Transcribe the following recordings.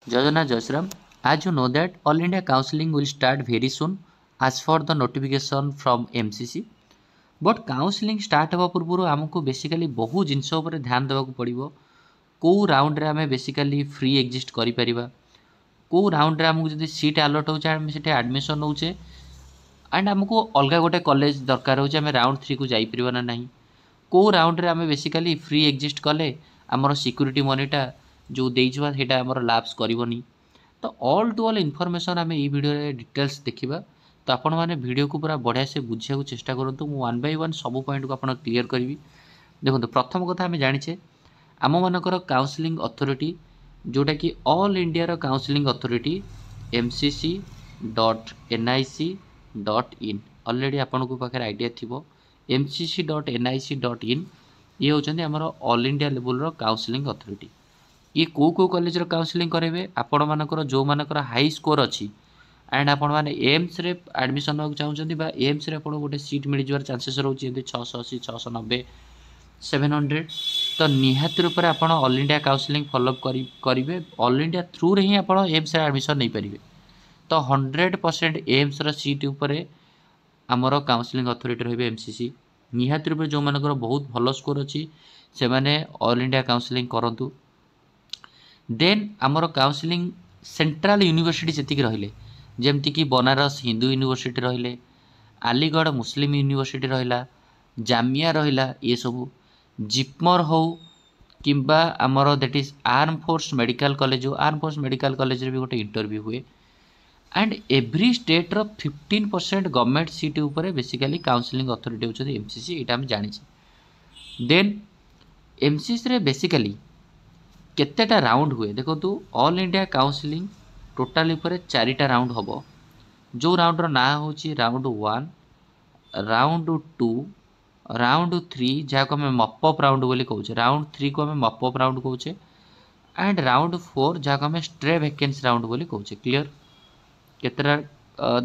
Jai Jagannath, Jai Shri Ram. As you know that All India Counselling will start very soon as for the notification from MCC. But counselling start हेବା ପୂର୍ବରୁ ଆମକୁ basically ବହୁ ଜିନିଷ ଉପରେ ଧ୍ୟାନ ଦେବାକୁ ପଡ଼ିବ। କେଉଁ ରାଉଣ୍ଡରେ ଆମେ ବେସିକାଲି ଫ୍ରି ଏକ୍ଜିଷ୍ଟ କରିପାରିବା, କେଉଁ ରାଉଣ୍ଡରେ ଆମକୁ ଯଦି ସିଟ୍ ଆଲଟ୍ ହେଉଛି ଆମେ ସେଠି ଆଡ଼ମିସନ୍ ନେଉଛେ ଆଣ୍ଡ ଆମକୁ ଅଲଗା ଗୋଟେ କଲେଜ ଦରକାର ହେଉଛି, ଆମେ ରାଉଣ୍ଡ 3କୁ ଯାଇପାରିବା ନା ନାହିଁ, କେଉଁ ରାଉଣ୍ଡରେ ଆମେ ବେସିକାଲି ଫ୍ରି ଏକ୍ଜିଷ୍ଟ କଲେ ଆମର ସିକ୍ୟୁରିଟି ମନିଟା ଯେଉଁ ଦେଇଯିବା ସେଇଟା ଆମର ଲାପ୍ସ କରିବନି। ତ ଅଲ୍ ଟୁ ଅଲ୍ ଇନଫର୍ମେସନ୍ ଆମେ ଏଇ ଭିଡ଼ିଓରେ ଡିଟେଲ୍ସ ଦେଖିବା। ତ ଆପଣମାନେ ଭିଡ଼ିଓକୁ ପୁରା ବଢ଼ିଆ ସେ ବୁଝିବାକୁ ଚେଷ୍ଟା କରନ୍ତୁ। ମୁଁ ୱାନ୍ ବାଇ ୱାନ୍ ସବୁ ପଏଣ୍ଟକୁ ଆପଣ କ୍ଲିୟର କରିବି। ଦେଖନ୍ତୁ, ପ୍ରଥମ କଥା ଆମେ ଜାଣିଛେ ଆମମାନଙ୍କର କାଉନସିଲିଂ ଅଥରିଟି ଯେଉଁଟାକି ଅଲ୍ ଇଣ୍ଡିଆର କାଉନସିଲିଂ ଅଥରିଟି mcc.nic.in, ଅଲରେଡ଼ି ଆପଣଙ୍କ ପାଖରେ ଆଇଡ଼ିଆ ଥିବ। mcc.nic.in ଇଏ ହେଉଛନ୍ତି ଆମର ଅଲ୍ ଇଣ୍ଡିଆ ଲେବୁଲର କାଉନସିଲିଂ ଅଥରିଟି। ଇଏ କେଉଁ କଲେଜର କାଉନସିଲିଂ କରାଇବେ? ଆପଣମାନଙ୍କର ଯେଉଁମାନଙ୍କର ହାଇ ସ୍କୋର ଅଛି ଆଣ୍ଡ ଆପଣମାନେ ଏମ୍ସରେ ଆଡ଼ମିସନ୍ ନେବାକୁ ଚାହୁଁଛନ୍ତି ବା ଏମ୍ସରେ ଆପଣଙ୍କୁ ଗୋଟେ ସିଟ୍ ମିଳିଯିବାର ଚାନ୍ସେସ୍ ରହୁଛି, ଯେମିତି 680, 690, 700, ତ ନିହାତି ରୂପରେ ଆପଣ ଅଲ୍ ଇଣ୍ଡିଆ କାଉନସିଲିଂ ଫଲୋଅପ୍ କରିବେ। ଅଲ୍ ଇଣ୍ଡିଆ ଥ୍ରୁରେ ହିଁ ଆପଣ ଏମ୍ସରେ ଆଡ଼ମିସନ୍ ନେଇପାରିବେ। ତ 100% ଏମ୍ସର ସିଟ୍ ଉପରେ ଆମର କାଉନସିଲିଂ ଅଥରିଟି ରହିବେ MCC। ନିହାତି ରୂପରେ ଯେଉଁମାନଙ୍କର ବହୁତ ଭଲ ସ୍କୋର ଅଛି ସେମାନେ ଅଲ୍ ଇଣ୍ଡିଆ କାଉନସିଲିଂ କରନ୍ତୁ। ଦେନ୍ ଆମର କାଉନସିଲିଂ ସେଣ୍ଟ୍ରାଲ ୟୁନିଭର୍ସିଟି ଯେତିକି ରହିଲେ, ଯେମିତିକି ବନାରସ ହିନ୍ଦୁ ୟୁନିଭର୍ସିଟି ରହିଲେ, ଆଲିଗଡ଼ ମୁସଲିମ ୟୁନିଭର୍ସିଟି ରହିଲା, ଜାମିଆ ରହିଲା, ଇଏ ସବୁ ଜିପ୍ମର ହେଉ କିମ୍ବା ଆମର that is arm force medical college ହେଉ, ଆର୍ମ ଫୋର୍ସ ମେଡ଼ିକାଲ କଲେଜରେ ବି ଗୋଟେ ଇଣ୍ଟରଭ୍ୟୁ ହୁଏ। ଆଣ୍ଡ ଏଭ୍ରି ଷ୍ଟେଟ୍ର 15% ଗଭର୍ଣ୍ଣମେଣ୍ଟ ସିଟ୍ ଉପରେ ବେସିକାଲି କାଉନସିଲିଂ ଅଥରିଟି ହେଉଛନ୍ତି MCC, ଏଇଟା ଆମେ ଜାଣିଛେ। ଦେନ୍ MCCରେ ବେସିକାଲି କେତେଟା ରାଉଣ୍ଡ ହୁଏ ଦେଖନ୍ତୁ। ଅଲ୍ ଇଣ୍ଡିଆ କାଉନସିଲିଂ ଟୋଟାଲ ଉପରେ 4ଟା ରାଉଣ୍ଡ ହେବ। ଯେଉଁ ରାଉଣ୍ଡର ନାଁ ହେଉଛି ରାଉଣ୍ଡ 1, ରାଉଣ୍ଡ 2, ରାଉଣ୍ଡ 3 ଯାହାକୁ ଆମେ ମପଅପ୍ ରାଉଣ୍ଡ ବୋଲି କହୁଛେ, ରାଉଣ୍ଡ 3କୁ ଆମେ ମପଅପ୍ ରାଉଣ୍ଡ କହୁଛେ, ଆଣ୍ଡ ରାଉଣ୍ଡ 4 ଯାହାକୁ ଆମେ ଷ୍ଟ୍ରେ ଭ୍ୟାକେନ୍ସି ରାଉଣ୍ଡ ବୋଲି କହୁଛେ। କ୍ଲିଅର? କେତେଟା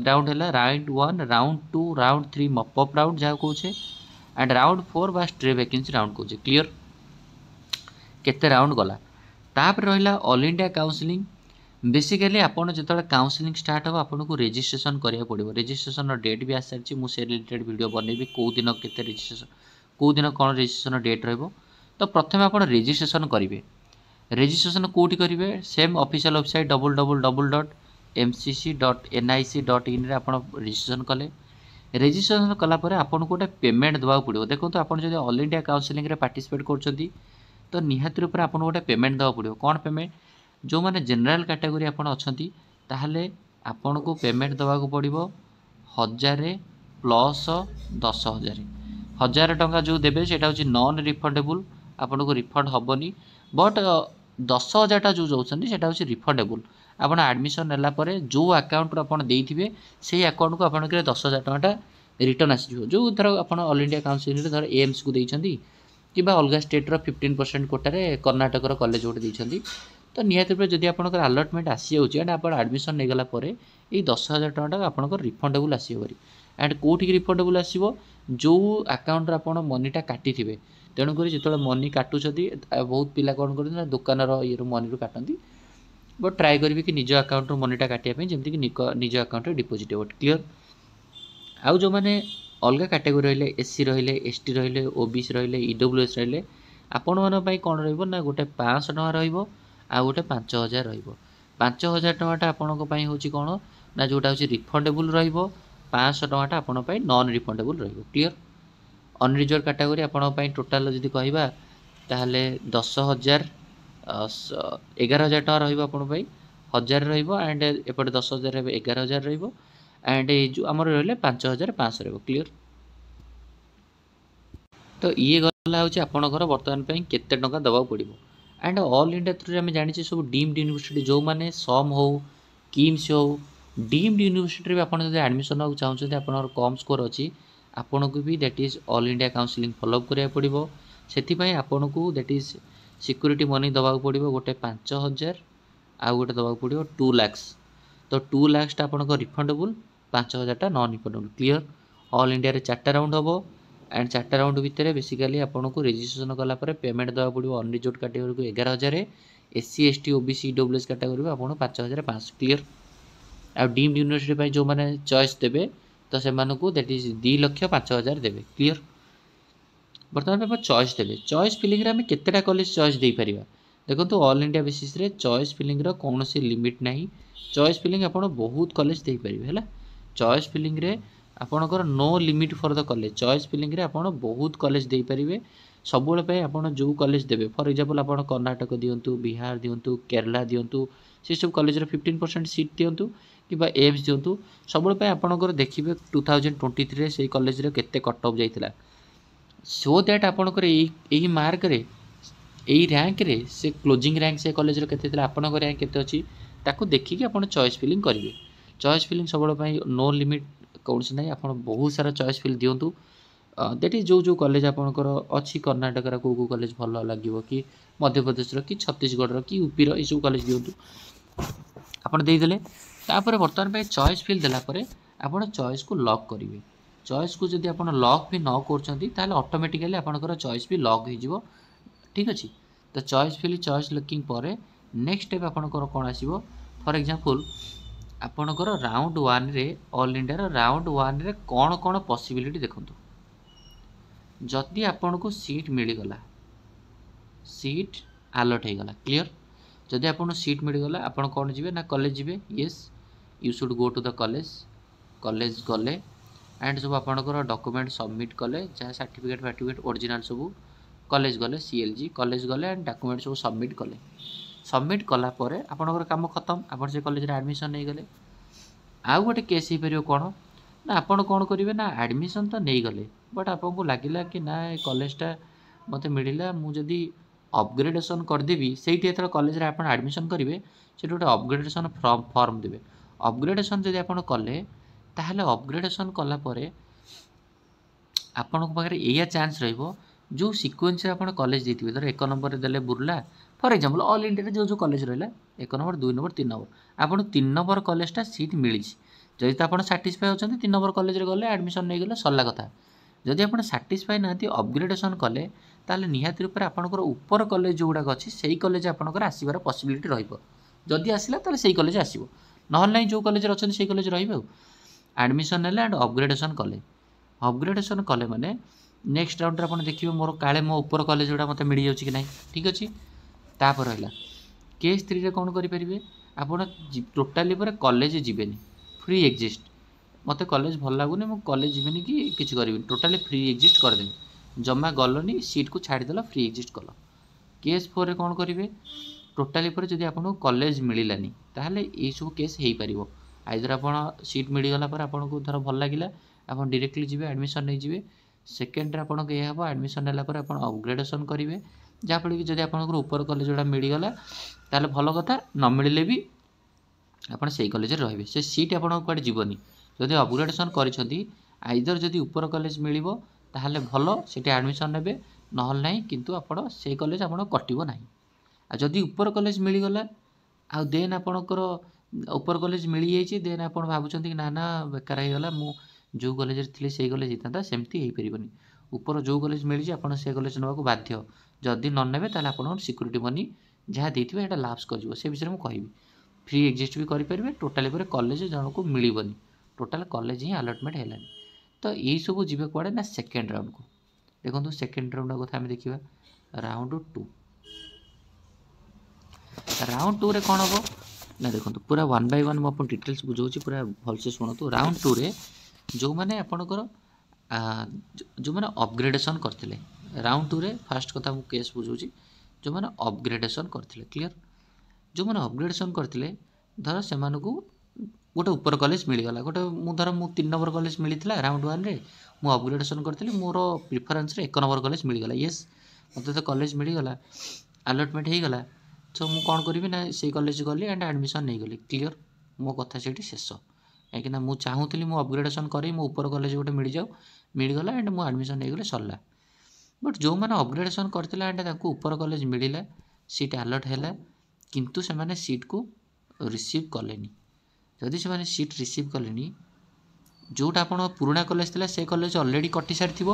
ରାଉଣ୍ଡ ହେଲା? ରାଉଣ୍ଡ 1, ରାଉଣ୍ଡ 2, ରାଉଣ୍ଡ 3 ମପଅପ୍ ରାଉଣ୍ଡ ଯାହାକୁ କହୁଛେ, ଆଣ୍ଡ ରାଉଣ୍ଡ 4 ବା ଷ୍ଟ୍ରେ ଭ୍ୟାକେନ୍ସି ରାଉଣ୍ଡ କହୁଛେ। କ୍ଲିଅର? କେତେ ରାଉଣ୍ଡ ଗଲା? ତାପରେ ରହିଲା ଅଲ୍ ଇଣ୍ଡିଆ କାଉନସିଲିଂ। ବେସିକାଲି ଆପଣ ଯେତେବେଳେ କାଉନସିଲିଂ ଷ୍ଟାର୍ଟ ହେବ ଆପଣଙ୍କୁ ରେଜିଷ୍ଟ୍ରେସନ୍ କରିବାକୁ ପଡ଼ିବ। ରେଜିଷ୍ଟ୍ରେସନ୍ର ଡେଟ୍ ବି ଆସିସାରିଛି, ମୁଁ ସେ ରିଲେଟେଡ଼ ଭିଡ଼ିଓ ବନେଇବି, କେଉଁ ଦିନ କେତେ ରେଜିଷ୍ଟ୍ରେସନ୍, କେଉଁ ଦିନ କ'ଣ ରେଜିଷ୍ଟ୍ରେସନ୍ ଡେଟ୍ ରହିବ। ତ ପ୍ରଥମେ ଆପଣ ରେଜିଷ୍ଟ୍ରେସନ୍ କରିବେ। ରେଜିଷ୍ଟ୍ରେସନ୍ କେଉଁଠି କରିବେ? ସେମ୍ ଅଫିସିଆଲ୍ ୱେବସାଇଟ୍ www.mcc.nic.inରେ ଆପଣ ରେଜିଷ୍ଟ୍ରେସନ୍ କଲେ। ରେଜିଷ୍ଟ୍ରେସନ୍ କଲା ପରେ ଆପଣଙ୍କୁ ଗୋଟେ ପେମେଣ୍ଟ ଦେବାକୁ ପଡ଼ିବ। ଦେଖନ୍ତୁ, ଆପଣ ଯଦି ଅଲ୍ ଇଣ୍ଡିଆ କାଉନସିଲିଂରେ ପାର୍ଟିସିପେଟ୍ କରୁଛନ୍ତି ତ ନିହାତି ରୂପରେ ଆପଣଙ୍କୁ ଗୋଟେ ପେମେଣ୍ଟ ଦେବାକୁ ପଡ଼ିବ। କ'ଣ ପେମେଣ୍ଟ? ଯେଉଁମାନେ ଜେନେରାଲ କ୍ୟାଟାଗୋରୀ ଆପଣ ଅଛନ୍ତି ତାହେଲେ ଆପଣଙ୍କୁ ପେମେଣ୍ଟ ଦେବାକୁ ପଡ଼ିବ 1000 ପ୍ଲସ୍ 10,000। 1000 ଟଙ୍କା ଯେଉଁ ଦେବେ ସେଇଟା ହେଉଛି ନନ୍ ରିଫଣ୍ଡେବୁଲ୍, ଆପଣଙ୍କୁ ରିଫଣ୍ଡ ହେବନି। ବଟ୍ 10,000ଟା ଯେଉଁ ଦେଉଛନ୍ତି ସେଇଟା ହେଉଛି ରିଫଣ୍ଡେବୁଲ୍। ଆପଣ ଆଡ଼ମିସନ୍ ନେଲା ପରେ ଯେଉଁ ଆକାଉଣ୍ଟରୁ ଆପଣ ଦେଇଥିବେ ସେଇ ଆକାଉଣ୍ଟକୁ ଆପଣଙ୍କର 10,000 ଟଙ୍କାଟା ରିଟର୍ନ ଆସିଯିବ। ଯେଉଁ ଧର ଆପଣ ଅଲ୍ ଇଣ୍ଡିଆ କାଉନସିଲିଂରେ ଧର ଏମ୍ସକୁ ଦେଇଛନ୍ତି କିମ୍ବା ଅଲଗା ଷ୍ଟେଟ୍ର 15% କୋଟାରେ କର୍ଣ୍ଣାଟକର କଲେଜ ଗୋଟେ ଦେଇଛନ୍ତି, ତ ନିହାତି ଭାବେ ଯଦି ଆପଣଙ୍କର ଆଲଟମେଣ୍ଟ ଆସିଯାଉଛି ଆଣ୍ଡ ଆପଣ ଆଡ଼ମିସନ୍ ନେଇଗଲା ପରେ ଏଇ 10,000 ଟଙ୍କାଟା ଆପଣଙ୍କର ରିଫଣ୍ଡେବୁଲ୍ ଆସିବ ଭାରି। ଆଣ୍ଡ କେଉଁଠିକି ରିଫଣ୍ଡେବୁଲ୍ ଆସିବ? ଯେଉଁ ଆକାଉଣ୍ଟରେ ଆପଣ ମନିଟା କାଟିଥିବେ। ତେଣୁକରି ଯେତେବେଳେ ମନି କାଟୁଛନ୍ତି ବହୁତ ପିଲା କ'ଣ କରନ୍ତି ନା ଦୋକାନର ଇଏରୁ ମନିରୁ କାଟନ୍ତି, ବଟ୍ ଟ୍ରାଏ କରିବେ କି ନିଜ ଆକାଉଣ୍ଟରୁ ମନିଟା କାଟିବା ପାଇଁ, ଯେମିତିକି ନିଜ ଆକାଉଣ୍ଟରେ ଡିପୋଜିଟ୍ ହେବ। କ୍ଲିଅର? ଆଉ ଯେଉଁମାନେ ଅଲଗା କାଟେଗୋରୀ ରହିଲେ, SC ରହିଲେ, ST ରହିଲେ, OBC ରହିଲେ, EWS ରହିଲେ, ଆପଣମାନଙ୍କ ପାଇଁ କ'ଣ ରହିବ ନା ଗୋଟେ 500 ଟଙ୍କା ରହିବ ଆଉ ଗୋଟେ 5,000 ରହିବ। 5,000 ଟଙ୍କାଟା ଆପଣଙ୍କ ପାଇଁ ହେଉଛି କ'ଣ ନା ଯେଉଁଟା ହେଉଛି ରିଫଣ୍ଡେବୁଲ୍ ରହିବ, 500 ଟଙ୍କାଟା ଆପଣଙ୍କ ପାଇଁ ନନ୍ ରିଫଣ୍ଡେବୁଲ୍ ରହିବ। କ୍ଲିଅର? ଅନରିଜର୍ଭ କାଟାଗୋରୀ ଆପଣଙ୍କ ପାଇଁ ଟୋଟାଲ ଯଦି କହିବା ତାହେଲେ 10,000 11,000 ଟଙ୍କା ରହିବ ଆପଣଙ୍କ ପାଇଁ, 1,000 ରହିବ ଆଣ୍ଡ ଏପଟେ 10,000 ରହିବ, 11,000 ରହିବ, ଆଣ୍ଡ ଏଇ ଯେଉଁ ଆମର ରହିଲେ 5,500 ରହିବ। କ୍ଲିଅର? ତ ଇଏ ଗଲା ହେଉଛି ଆପଣଙ୍କର ବର୍ତ୍ତମାନ ପାଇଁ କେତେ ଟଙ୍କା ଦେବାକୁ ପଡ଼ିବ। ଆଣ୍ଡ ଅଲ୍ ଇଣ୍ଡିଆ ଥ୍ରୁରେ ଆମେ ଜାଣିଛେ ସବୁ ଡିମ୍ଡ ୟୁନିଭର୍ସିଟି, ଯେଉଁମାନେ ସମ୍ ହେଉ କିମ୍ସ ହେଉ, ଡିମ୍ଡ ୟୁନିଭର୍ସିଟିରେ ବି ଆପଣ ଯଦି ଆଡ଼ମିସନ୍ ନେବାକୁ ଚାହୁଁଛନ୍ତି, ଆପଣଙ୍କର କମ୍ ସ୍କୋର ଅଛି, ଆପଣଙ୍କୁ ବି that is all India counselling follow up କରିବାକୁ ପଡ଼ିବ। ସେଥିପାଇଁ ଆପଣଙ୍କୁ ଦ୍ୟାଟ୍ ଇଜ୍ ସିକ୍ୟୁରିଟି ମନି ଦେବାକୁ ପଡ଼ିବ ଗୋଟେ 5,000 ଆଉ ଗୋଟେ ଦେବାକୁ ପଡ଼ିବ 2 lakhs। ତ 2 lakhsଟା ଆପଣଙ୍କ ରିଫଣ୍ଡେବୁଲ୍, 5,000ଟା ନନ୍ ରିଫଣ୍ଡେବୁଲ୍। କ୍ଲିଅର? ଅଲ୍ ଇଣ୍ଡିଆରେ 4ଟା ରାଉଣ୍ଡ ହେବ ଆଣ୍ଡ 4ଟା ରାଉଣ୍ଡ ଭିତରେ ବେସିକାଲି ଆପଣଙ୍କୁ ରେଜିଷ୍ଟ୍ରେସନ୍ କଲା ପରେ ପେମେଣ୍ଟ ଦେବାକୁ ପଡ଼ିବ। ଅନରିଜର୍ଭ କାଟେଗୋରୀକୁ 11,000, SC ST OBC EWS category आपको 5500 क्लीयर। आ डीम्ड यूनिवर्सिटी जो मैंने चॉइस देवे तो से दैट इज 2,05,000 देवे क्लीयर। बर्तमान आप चॉइस देवे चॉइस फिलिंग रे आम केतेटा कॉलेज चॉइस दे परिबा देखो ऑल इंडिया बेसिस रे चॉइस फिलिंग रो कौन सी लिमिट नहीं। चॉइस फिलिंग आप बहुत कॉलेज दे परिबे हैला। चॉइस फिलिंग रे आपणकर no limit for the college. Choice filling रे आपण बहुत कॉलेज दे परिबे सब पे आपण जो कॉलेज देवे फॉर एग्जांपल आपण कर्नाटक दियंतु बिहार दियंतु केरला दियंतु से सब कॉलेज रे 15% सीट दियंतु कि एम्स दियंतु सब पे आपणकर देखिबे 2023 रे से कॉलेज रे केते कट ऑफ जाइतिला सो दैट आपणकर एही मार्क रे एही रैंक रे से क्लोजिंग रैंक से कॉलेज रे केते थिला आपणकर रैंक केते अछि ताको देखिकि आपण चॉइस फिलिंग करिवे। चॉइस फिलिंग सब पे नो लिमिट कौन से नहीं आपण बहुत सारा चॉइस फिल दियंतु दैट इज जो कॉलेज आपणकर अच्छी कर्नाटक को कॉलेज भल लगे कि मध्य प्रदेश कि छत्तीसगढ़ कि यूपी रो सब कॉलेज दियंतु आपण देदेले तापर बर्तमान पे चॉइस फिल देला परे आपण चॉइस को लॉक करिवे। चॉइस को जदि आपण लॉक भी न करछंती ताले ऑटोमेटिकली आपणकर चॉइस भी लॉक हो जिवो ठीक अछि। तो चॉइस फिल चॉइस लॉकिंग परे नेक्स्ट स्टेप आपणकर कोन आसीबो फॉर एग्जांपल आपणकर राउंड 1 रे ऑल इंडिया रो राउंड 1 रे कोन कोन पॉसिबिलिटी देखंतु जदि आपन को सीट मिल गला सीट अलर्ट हो गला क्लियर। जदि आपन सीट मिल गला आपन कोन जिवे ना कॉलेज जिवे yes you should go to the college. College गले एंड सब आपनकर डॉक्यूमेंट सबमिट कले जहाँ सर्टिफिकेट ओरिजिनल सब कॉलेज गले CLG कॉलेज गले एंड डॉक्यूमेंट सब सबमिट कले। सबमिट कला परे आपनकर काम खत्म आपन से कॉलेज रे एडमिशन नहीं गले। आउ गोटे केस ही परियो कोन ना आपन कोन करिवे ना एडमिशन तो नहीं गले बट आपको लगिला कि ना कॉलेजटा मत मिलला मुझे अपग्रेडेशन करदेवी से कॉलेज रे आपन एडमिशन करेंगे से गोटे अपग्रेडेशन फॉर्म देवे। अपग्रेडेशन जब आप कले ताहले अपग्रेडेशन कला परे आपन पाखे या चांस रहिबो जो सिक्वेन्स रे आपन कॉलेज देथिबे धर 1 नंबर देले Burla for example all India रे जो कॉलेज रहला 1 नंबर 2 नंबर 3 नंबर आपन 3 नंबर कॉलेजटा सीट मिली जदि तो आप साटिस्फाई होती 3 नंबर कॉलेज रे गले एडमिशन नहीं गले सरला कथा। जदि आप साटिस्फाई ना अपग्रेडेशन कले ताले निहाती रूप से आपनकर ऊपर कॉलेज जो गुड़ाक अच्छी से कॉलेज आपनकर आसबार पॉसिबिलिटी रहिबो जदि आसिला ताले सेही कॉलेज आसीबो नहल नहीं जो कॉलेज अच्छे से कॉलेज रहिबे एडमिशन नेले एंड अपग्रेडेशन कले। अपग्रेडेशन कले माने नेक्स्ट राउंड रे आपन देखिबे मोर काले मो ऊपर कॉलेज गुड़ा मते मिल जाउची कि नहीं ठीक अछि। तापर रहला केस 3 रे कोन करि परिबे आपन टोटली पर कॉलेज जीवेनी फ्री एग्जिस्ट मत कॉलेज भल लगुनि मु कॉलेज जीवेनी कि किसी करी टोटली फ्री एग्जिस्ट करदेवी जमा गलनी सीट को छाड़देल फ्री एग्जिस्ट कल। केस 4 रे कोन करिवे टोटली पर जदि आपन कॉलेज मिलानी ताहले ए सब केस हेई परिबो आइदर आपन सीट मिल गला पर आपन को धर भल लागिला आपन डायरेक्टली जिवे एडमिशन नहीं जिवे सेकेंड रे आपन के हबो एडमिशन नेला पर आपन अपग्रेडेशन करिवे जहाँ फल कि जदि आपन ऊपर कॉलेज जोड़ा मिल गला ताहले भल कथा न मिलले भी आपन सेही कॉलेज रे रहिबे से सीट आपन कुआडे जीवनी जदि अपग्रेडेशन करिसेंती आइदर जदि ऊपर कॉलेज मिलिबो ताहले भलो सेठी एडमिशन नेबे नहल नाही किंतु आपण सेही कॉलेज आपण कटिबो नाही। आ जदि ऊपर कॉलेज मिल गला आ देन आपणकर ऊपर कॉलेज मिल जाइए देन आप भावुं ना ना बेकार हो गला मु जो कॉलेज थी से कॉलेज होता सेमती हो पारबनी ऊपर जो कॉलेज मिली आप से कॉलेज नाक बाध्य जदि न नेबे ताले आपन सिक्यूरीटी मनी जहाँ देथिबे एटा लाप्स कर से विषय में कहबी फ्री एग्जिस्ट भी करेंगे टोटाली पर कॉलेज जन को मिलबनी टोटाल कॉलेज ही अलॉटमेंट है। तो यही सब जी कड़े ना सेकेंड राउंड को देखो सेकेंड राउंड कथा आम देखा राउंड 2 राउंड 2 रे कौन हम ना देखो पूरा 1 बाय 1 मुझे डिटेल्स बुझाऊँ पूरा भलसे शुणु। राउंड 2 रे जो मैंने आपणकर जो मैंने अपग्रेडेशन करते राउंड 2 रे फास्ट कथा मु केस बुझाऊँ जो मैंने अपग्रेडेशन करते क्लीयर जो मैंने अपग्रेडेशन करते धर से गोटे ऊपर कॉलेज मिलगला गोटे धर मु 3 नंबर कॉलेज मिलता राउंड 1 रे मु अपग्रेडेशन करी मोर प्रिफरेन्स 1 नंबर कॉलेज मिलगला येस मत तो कॉलेज मिलगला अलॉटमेंट हो गला तो मुझे कौन करी ना से कॉलेज गली एंड एडमिशन नहीं गली क्लीयर मो कथा से शेष कहीं मुझे चाहूली मुझे अपग्रेडेशन करी मो ऊपर कॉलेज गोटे मिल जाऊ मिलगला एंड मो एडमिशन नहीं गले सरला बट जो मैंने अपग्रेडेशन करते एंड ऊपर कॉलेज मिलला सीट अलॉट है किंतु से मैंने सीट को रिसीव कलेनी जदि से सीट रिसीव कले जोटा आप पुराना कॉलेज था से कॉलेज ऑलरेडी कटि सारी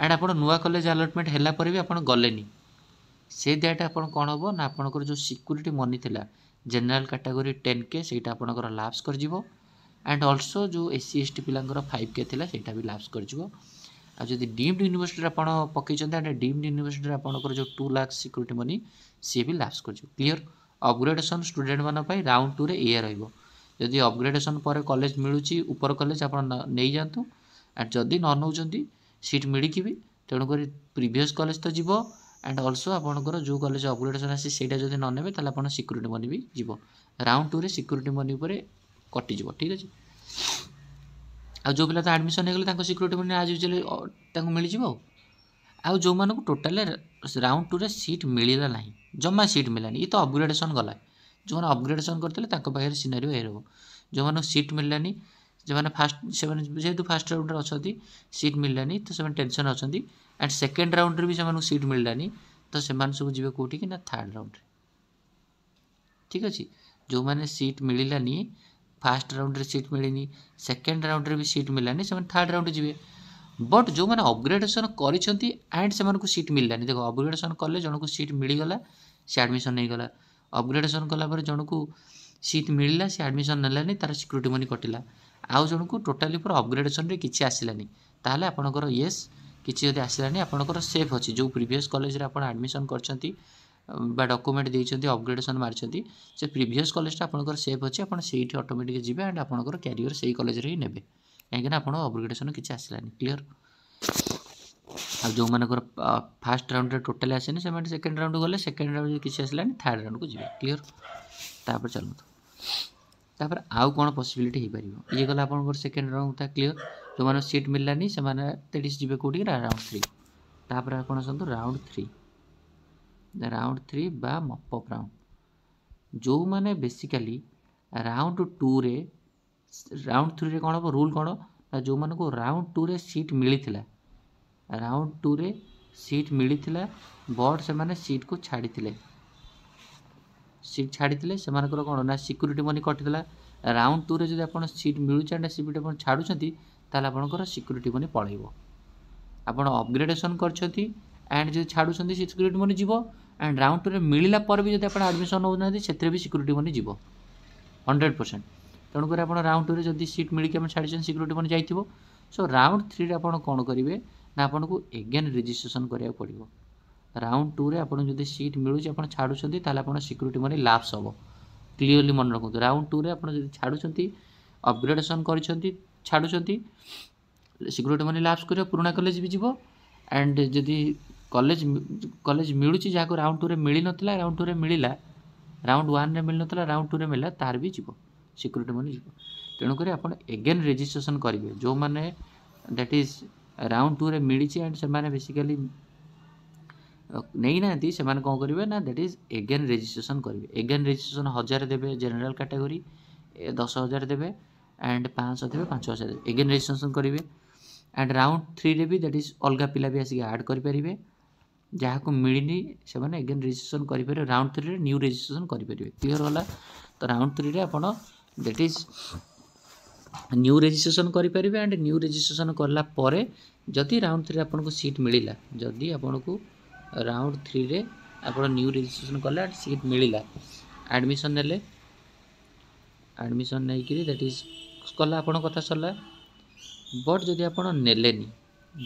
एंड आप नुआ कॉलेज अलॉटमेंट है भी आप गलेनी से दैट आपण कौन हम ना आपंकर जो सिक्यूरीटी मनी थिला जनरल कैटेगरी 10K सेटा आपंकर लाप्स कर एंड ऑल्सो जो SC ST पिलांकर 5K थिला सेटा भी लाप्स कर आ जदि डीम्ड यूनिवर्सिटी आप पकईचंत एंड डीम्ड यूनिवर्सिटी आपंकर जो 2 लाख सिक्यूरीटी मनी सी भी लाप्स कर क्लियर। अपग्रेडेशन स्टूडेंट मान राउंड 2 रे ये रहिबो जदि अपग्रेडेशन पर कॉलेज मिलूची ऊपर कॉलेज आप नहीं जातु एंड जदि न नौचंती सीट मिलिकी भी तेणुक प्रीवियस कॉलेज तो जीव एंड ऑल्सो आपंकर जो कॉलेज अपग्रेडेशन आसी सेटा जदि न नेबे ताले आपण सिक्यूरीटी मनी भी जीव राउंड 2 रे सिक्यूरीटी मनी ऊपर कटिଯିବ ठीक अछि। आ जो पिला तो एडमिशन हो गले सिक्यूरीटी मनी आज यूजुअली मिल आउ जो मानक टोटाल राउंड 2 रे सीट मिलला नहीं जमा सीट मिलानी ये तो अपग्रेडेशन गला जो मैंने अपग्रेडेशन करते सिनारी ये रहा जो मैंने सीट मिललानी जो मैंने फास्ट से जेहेतु फास्ट राउंड अच्छा सीट मिललानी तो से टेंशन अच्छा एंड सेकेंड राउंड भी से सीट मिललानी तो से सब जी कौटी कि ना थर्ड राउंड ठीक अच्छे जो मैंने सीट मिललानी फास्ट राउंड रे सीट मिलनी सेकेंड राउंड रे भी सीट मिललानी से थर्ड राउंड जी बट जो मैंने अपग्रेडेशन करिसेंती एंड से सीट मिललानी देखो अपग्रेडेशन कले जन को सीट मिलगला से एडमिशन नहीं गला अपग्रेडेशन कला पर जन को सीट मिलला से एडमिशन नेलानी तार सिक्यूरीटी मनी कटिला आउ जन को टोटाली पूरा अपग्रेडेशन रे किछि आसिलानी ताहले आपनकर यस किछि जदि आसिलानी आपनकर सेफ अछि जो प्रीवियस कॉलेज रे आपण एडमिशन करछंती बा डॉक्यूमेंट देइछंती अपग्रेडेशन मारछंती से प्रीवियस कॉलेज टा आपनकर सेफ अछि आपण सेठी ऑटोमेटिक जिबे एंड आपनकर कैरियर सेही कॉलेज रे ही नेबे काहेकि आपण अपग्रेडेशन किछि आसिलानी क्लियर। आ जो मानकर फास्ट राउंड रे टोटल आसेनी से सेकेंड राउंड गले सेकेंड राउंड किछि आसिलानी थर्ड राउंड को जिबे क्लियर। तापर चलतो तापर आउ कोन पॉसिबिलिटी हे परिबो ये गला आपनकर सेकेंड राउंड था क्लियर जो माने सीट मिललानी से माने तेडिस जिबे कोडी राउंड 3 तापर आपण संतो राउंड 3 बा मॉप अप राउंड जो माने बेसिकली राउंड 2 रे राउंड 3 रे कोन हो रूल कोन ना जो माने को राउंड 2 रे सीट मिली थिला राउंड 2 रे सीट मिली थिला बट से माने सीट को छाड़ी थिले सीट छाड़ी थिले से मानकर कोन ना सिक्यूरीटी मनी कटिला राउंड 2 रे जदि आपण सीट मिलु चांडा सीट आपण छाडु छथि ताले आपणकर सिक्यूरीटी मनी पळैबो आपण अपग्रेडेशन करछथि एंड जो छाडु छथि सिक्यूरीटी मनी जीवो एंड राउंड 2 रे मिलिला पर भी जदि आपण एडमिशन हो नाथि सेतरे भी सिक्यूरीटी मनी जीवो 100% तेणु कर आपण राउंड 2 रे जदि सीट मिलिके आपण छाडी छन सिक्यूरीटी मनी जाइथिबो सो राउंड 3 रे आपण कोन करिवे ना आपण को अगेन रजिस्ट्रेशन करिया पड़िबो राउंड 2 रे आपण जदि सीट मिलुची आपण छाडु छथि ताले आपण सिक्यूरीटी मनी लैप्स होबो क्लियरली मन रखु राउंड 2 रे आपण जदि छाडु छथि अपग्रेडेशन करिसथि छाडु छथि सिक्यूरीटी मनी लैप्स करियो पुराना कॉलेज भी जीवो एंड जदि कॉलेज मिलुची जाको राउंड 2 रे मिली नथिला राउंड 2 रे मिलिला राउंड 1 रे मिल नथिला राउंड 2 रे मिलला तार भी जीवो सिक्यूरीटी मनी जीवो तेणु करी आपण अगेन रजिस्ट्रेशन करिवे जो माने दैट इज राउंड 2 रे मिलीची एंड से माने बेसिकली नहीं ना से माने कोन करिवे ना दैट इज अगेन रजिस्ट्रेशन करिवे अगेन रजिस्ट्रेशन 1000 देबे जनरल कैटेगरी 10000 देबे एंड 500 देबे 5000 देबे अगेन रजिस्ट्रेशन करिवे एंड राउंड 3 रे भी दैट इज अलगा पिला भी आसी ऐड करि परिवे जहा को मिलिनी से माने अगेन रजिस्ट्रेशन करि परिवे राउंड 3 रे न्यू रजिस्ट्रेशन करि परिवे क्लियर होला तो राउंड 3 रे आपण दैट इज न्यू रजिस्ट्रेशन करि परिवे एंड न्यू रजिस्ट्रेशन करला परे जदि राउंड 3 रे आपण को सीट मिलिला जदि आपण को राउंड 3 रे आपण न्यू रजिस्ट्रेशन करला सीट मिलिला एडमिशन नेले एडमिशन नै कि दैट इज कला आपण कथा सरला बट जदि आपण नेलेनी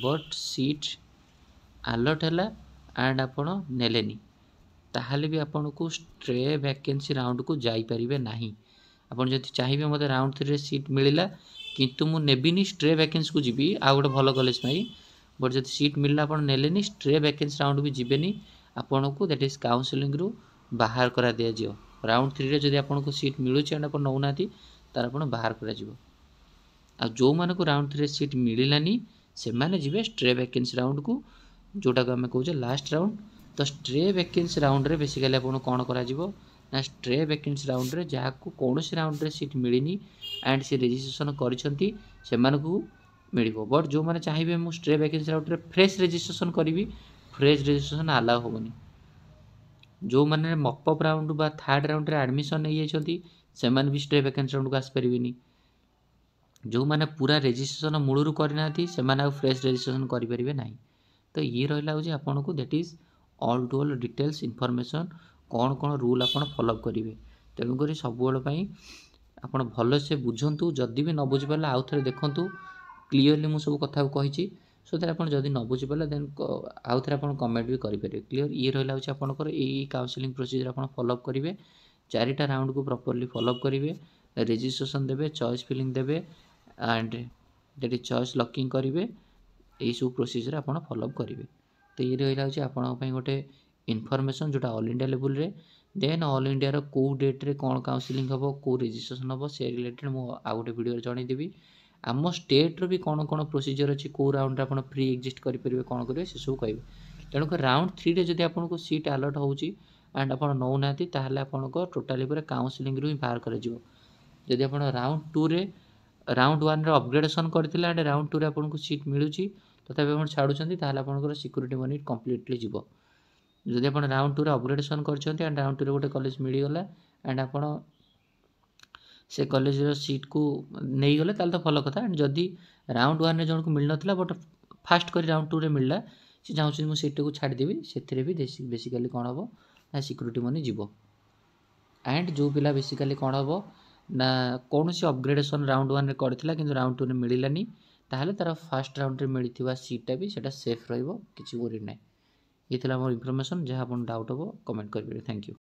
बट सीट अलर्ट हैला एंड आपण नेलेनी ताहले भी आपण को स्ट्रे वैकेंसी राउंड को जाई परिबे नाही आपण जदि चाहिबे मते राउंड 3 रे सीट मिलिला किंतु मु नेबिनी स्ट्रे वैकेंसी को जीबी आ गोटे भलो कॉलेज पाई बट जदि सीट मिलला आपण नेलेनी स्ट्रे वैकेंसी राउंड भी जीबेनी आपण को दैट इज काउंसलिंग रु बाहर करा दिया जियो राउंड 3 रे जदि आपण को सीट मिलु छै आपण नौ नाथि तार आपण बाहर करा जिवो आ जो माने को राउंड 3 रे सीट मिलिलानी से माने जिवे स्ट्रे वैकेंसी राउंड को जोटा को हमें कहूजे लास्ट राउंड तो स्ट्रे वैकेंसी राउंड रे बेसिकली आपण कोन करा जिवो ना स्ट्रे वैकेंसी राउंड रे जहा को कोनोसी राउंड रे सीट मिलिनी एंड से रजिस्ट्रेशन करिसंती से माने को मिलिबो बट जो माने चाहिबे मु स्ट्रे वैकेंसी राउंड रे फ्रेश रजिस्ट्रेशन करिवि फ्रेश रजिस्ट्रेशन अलाउ होबनी जो माने मॉप अप राउंड बा थर्ड राउंड रे एडमिशन नै जायछंती से माने भी स्ट्रे वैकेंसी राउंड को आस परिबिनी जो माने पूरा रजिस्ट्रेशन मूलरू करनाथी से माने फ्रेश रजिस्ट्रेशन करि परिबे नाही तो ये रहला हो जे आपन को that is all to all details information कौन कौन रूल आप फॉलोअप करेंगे। तेणुक सब आप भलसे बुझंतु, जदि भी न बुझीपारे आउ थे देखूँ क्लीयरली मुझे सब कथा कही सो दैट आप जब न बुझीपारे देन आउ थे आप कमेंट भी करेंगे। क्लीयर ये रहा हूँ आपंकर यही काउनसिलिंग प्रोसीजर आप फॉलोअप करेंगे। 4टा राउंड को प्रॉपर्ली फॉलोअप करेंगे, रजिस्ट्रेशन देवे, चॉइस फिलिंग देवे एंड दैट चॉइस लॉकिंग करेंगे। यही सब प्रोसीजर आप फॉलोअप करेंगे। तो ये रहा हूँ आप गोटे इनफॉरमेशन जोटा ऑल इंडिया लेवल रे। देन ऑल इंडिया कौ डेट्रे कौन काउनसिलिंग हम कौ रजिस्ट्रेशन हम से रिलेटेड मुझे आउ गोटे वीडियो जनईदेवी। आम स्टेट्र भी कौन कौन प्रोसीजर अच्छी कौ राउंड आप फ्री एक्जिस्ट करेंगे कौन करेंगे से सब कहे। तेणुक राउंड 3 रे जब आपको सीट अलॉट होची एंड आप नौना ताहले आपको टोटाली पूरा काउनसिलिंग रू ही बाहर कर जदि आप राउंड 2 रे राउंड 1 रे अपग्रेडेसन करते एंड राउंड 2 रे आपको सीट मिलूँ तथापि आप छाड़ुंट ताहले आपंकर सिक्यूरीटी मनी कम्प्लीटली जीव। जदि आप राउंड 2 रे अपग्रेडेसन कर एंड राउंड 2 रे गोटे कॉलेज मिलगला एंड आप से कॉलेज सीट को नहीं गले तो भल कथा। एंड जदि राउंड 1 रे जन को मिल ना बट फास्ट कर राउंड 2 रे मिलला सी चाहूँ मुझे सीट को छाड़देवी से भी बेसिकाली कौन हम ना सिक्यूरीटी मनी जीव। एंड जो पिला बेसिकाली कौन हम ना कौन सी अपग्रेडेसन राउंड 1 रे करथिला किंतु राउंड 2 रे मिललानी ताहले तार फास्ट राउंड रे मिलथिबा सीटा भी सेटा सेफ रहइबो, किछि वरी नै। ये थिला मोर इन्फॉर्मेशन। जहाँ आपन डाउट हो कमेंट करेंगे। Thank you.